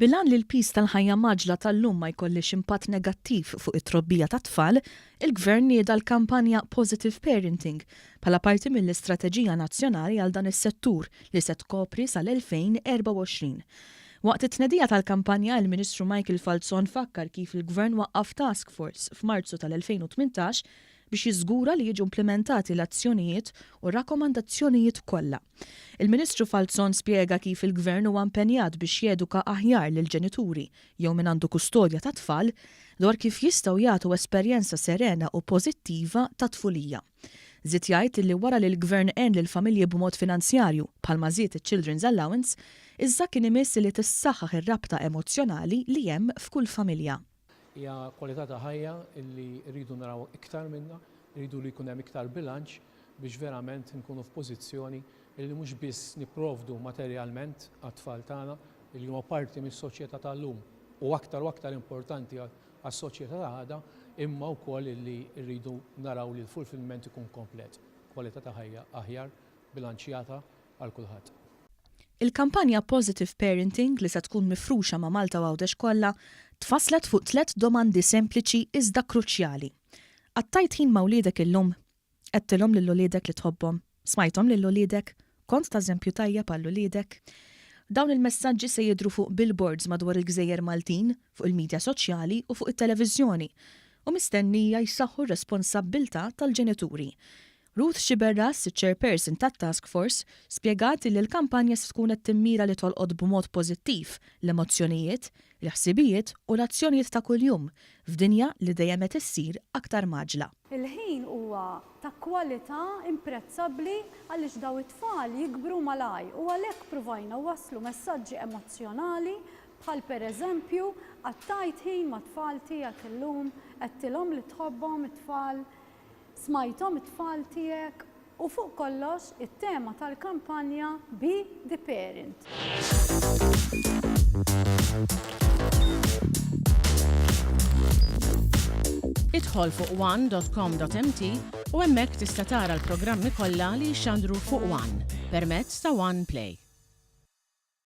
Bilan li l-piż tal-ħajja maġla tal-lum ma jkollix impatt negattiv fuq it-trobbija tat-tfal, il-Gvern nieda l-kampanja Positive Parenting bħala parti mill-Istrateġija Nazzjonali għal dan is-settur li se tkopri sal-2024. Waqt it-tnedija tal-kampanja, il-Ministru Michael Falzon fakkar kif il-Gvern waqqaf task force f'Marzu tal-2018 biex jiżgura li jiġu implementati l-azzjonijiet u rakkomandazzjonijiet kollha. Il-Ministru Falzon spjega kif il-Gvern huwa impenjat biex jeduka aħjar lill-ġenituri jew min għandu kustodja ta' tfal dwar kif jistgħu jagħtu esperjenza serena u pożittiva ta' tfulija. Żied jgħid li wara li l-Gvern għen lill-familji b'mod finanzjarju bħalma żied il-Children's Allowance, iżda kien imiss li tissaħħaħ ir-rabta emozzjonali li hemm f'kull familja. Hija kwalità ta' ħajja li rridu naraw iktar minnha, rridu li jkun hemm iktar bilanċ biex verament nkunu f'pożizzjoni li mhux biss nipprovdu materjalment għat-tfal tagħna li huma parti mis-soċjetà tal-lum u aktar importanti għas-soċjetà ta' għada, imma wkoll li rridu naraw li l-fulfillment ikun komplet. Kwalità ta' ħajja aħjar, bilanċjata għal kulħadd. Il-kampanja Positive Parenting li se tkun mifruxa ma' Malta u Għawdex kollha tfasslet fuq 3 domandi sempliċi iżda kruċjali. Qattajt ħin ma' wliedek illum, qedtilhom lill-wliedek li tħobbhom, smajthom lill-wliedek, kont ta' eżempju tajjeb għall-wliedek. Dawn il-messaġġi se jidhru fuq billboards madwar il-Gżejjer Maltin, fuq il-midja soċjali u fuq it-televiżjoni u mistennija jsaħħu r-responsabbiltà tal-ġenituri. Ruth Xiberras, chairperson tat-task force, spjegat li l-kampanja se tkun qed timmira li tolqod b'mod pożittiv l-emozzjonijiet, l-ħsibijiet u l-azzjonijiet ta' kuljum f'dinja li dejjem qed issir aktar maġla. Il-ħin huwa ta' kwalità imprezzabbli għaliex daw it-tfal jikbru malaj u għalhekk provajna waslu messaġġi emozzjonali bħal pereżempju qattajt ħin ma' tfal tiegħek illum, qedtilhom li tħobbhom it-tfal, smajthom it-tfal tiegħek u fuq kollox it-tema tal-kampanja Be the Parent. Idħol fuq one.com.mt u hemmhekk tista' tara l-programmi kollha li jxandru fuq One permezz ta' One Play.